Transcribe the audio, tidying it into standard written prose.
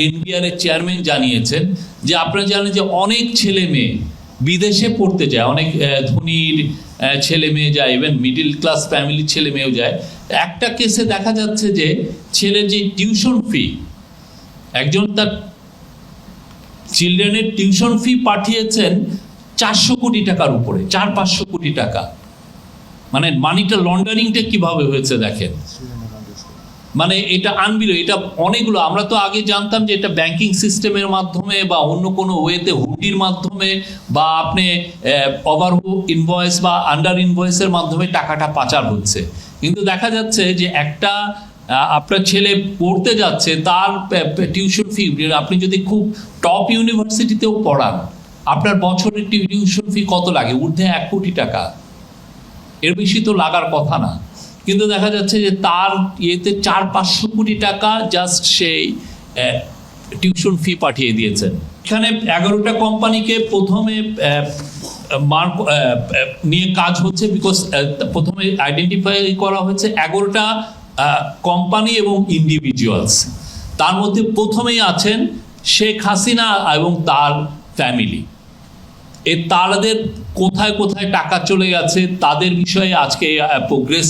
NBR এর chairman জানিয়েছেন যে আপনারা জানেন যে অনেক ছেলে মেয়ে বিদেশে পড়তে যায়, অনেক ধনীর ছেলে মেয়ে যায়, ইভেন মিডিল ক্লাস ফ্যামিলির ছেলে মেয়েও যায়। একটা কেসে দেখা যাচ্ছে যে ছেলের যে টিউশন ফি, একজন তার চিলড্রেনের টিউশন ফি পাঠিয়েছেন 400 কোটি টাকার উপরে, 400-500 কোটি টাকা। মানে মানিটা লন্ডারিংটা কিভাবে হয়েছে দেখেন, মানে এটা আনবিলিভ। এটা অনেকগুলো, আমরা তো আগে জানতাম যে এটা ব্যাংকিং সিস্টেমের মাধ্যমে বা অন্য কোনো ওয়েতে হুন্ডির মাধ্যমে বা আপনি ওভার ইনভয়েস বা আন্ডার ইনভয়েসের মাধ্যমে টাকাটা পাচার হচ্ছে। কিন্তু দেখা যাচ্ছে যে একটা আপনার ছেলে পড়তে যাচ্ছে, তার টিউশন ফি, আপনি যদি খুব টপ ইউনিভার্সিটিতেও পড়ান, আপনার বছরের টিউশন ফি কত লাগে? ঊর্ধ্বে 1 কোটি টাকা, এর বেশি তো লাগার কথা না। কিন্তু দেখা যাচ্ছে যে তার ইয়েতে 400-500 কোটি টাকা জাস্ট সেই টিউশন ফি পাঠিয়ে দিয়েছেন। এখানে 11টা কোম্পানিকে প্রথমে মার্ক নিয়ে কাজ হচ্ছে, বিকজ প্রথমে আইডেন্টিফাই করা হয়েছে 11টা কোম্পানি এবং ইন্ডিভিজুয়ালস। তার মধ্যে প্রথমেই আছেন শেখ হাসিনা এবং তার ফ্যামিলি। তাদের কোথায় কোথায় টাকা চলে গেছে তাদের বিষয়ে আজকে প্রোগ্রেস